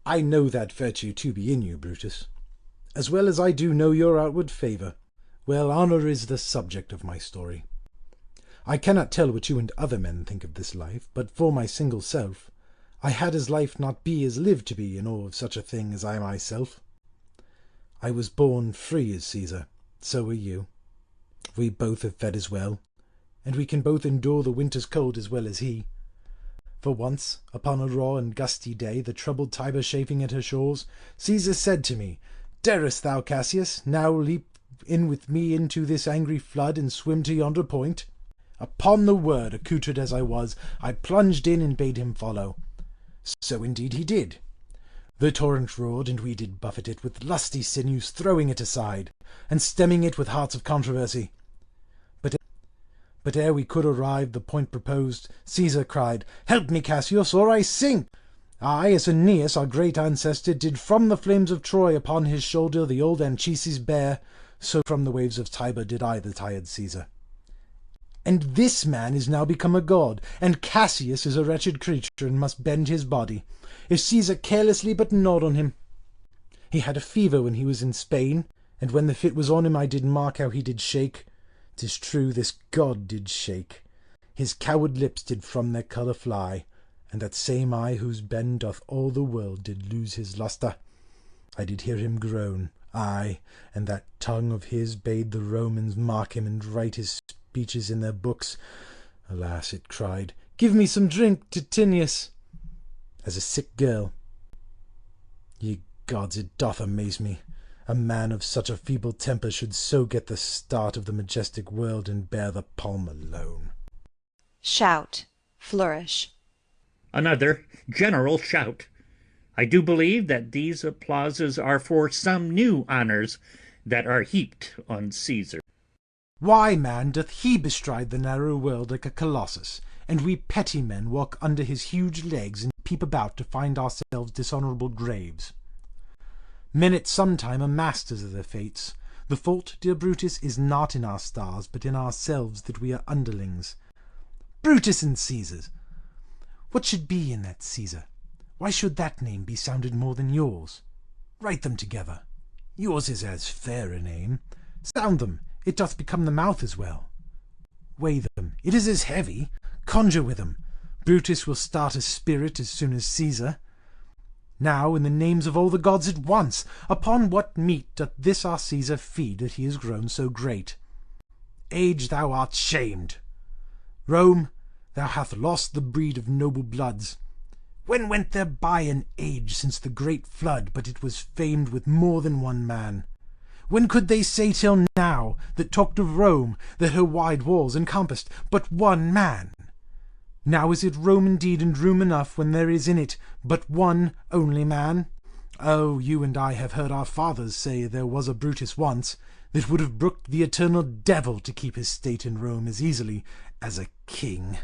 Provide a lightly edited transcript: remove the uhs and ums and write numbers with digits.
I know that virtue to be in you, Brutus, as well as I do know your outward favour. Well, honour is the subject of my story. I cannot tell what you and other men think of this life, but for my single self, I had as life not be as live to be in awe of such a thing as I myself. I was born free as Caesar, so were you. We both have fed as well, and we can both endure the winter's cold as well as he. For once, upon a raw and gusty day, the troubled Tiber chafing at her shores, Caesar said to me, "Darest thou, Cassius, now leap in with me into this angry flood and swim to yonder point?" Upon the word, accoutred as I was, I plunged in and bade him follow. So indeed he did. The torrent roared, and we did buffet it with lusty sinews, throwing it aside, and stemming it with hearts of controversy. But ere we could arrive the point proposed, Caesar cried, "Help me, Cassius, or I sink!" I, as Aeneas, our great ancestor, did from the flames of Troy upon his shoulder the old Anchises bear, so from the waves of Tiber did I the tired Caesar. And this man is now become a god, and Cassius is a wretched creature, and must bend his body, if Caesar carelessly but nod on him. He had a fever when he was in Spain, and when the fit was on him I did mark how he did shake. 'Tis true this god did shake. His coward lips did from their colour fly, and that same eye whose bend doth all the world did lose his lustre. I did hear him groan, aye, and that tongue of his bade the Romans mark him and write his speeches in their books. Alas, it cried, "Give me some drink, Titinius," as a sick girl. Ye gods, it doth amaze me. A man of such a feeble temper should so get the start of the majestic world and bear the palm alone. Shout, flourish. Another general shout. I do believe that these applauses are for some new honours that are heaped on Caesar. Why, man, doth he bestride the narrow world like a colossus, and we petty men walk under his huge legs and peep about to find ourselves dishonourable graves? Men at some time are masters of their fates. The fault, dear Brutus, is not in our stars, but in ourselves that we are underlings. Brutus and Caesar's! What should be in that Caesar? Why should that name be sounded more than yours? Write them together. Yours is as fair a name. Sound them, it doth become the mouth as well. Weigh them, it is as heavy. Conjure with them. Brutus will start a spirit as soon as Caesar. Now, in the names of all the gods at once, upon what meat doth this our Caesar feed that he is grown so great? Age, thou art shamed. Rome, thou hast lost the breed of noble bloods. When went there by an age since the great flood but it was famed with more than one man? When could they say till now, that talked of Rome, that her wide walls encompassed but one man? Now is it Rome indeed, and room enough, when there is in it but one only man? Oh, you and I have heard our fathers say there was a Brutus once, that would have brooked the eternal devil to keep his state in Rome as easily as a king.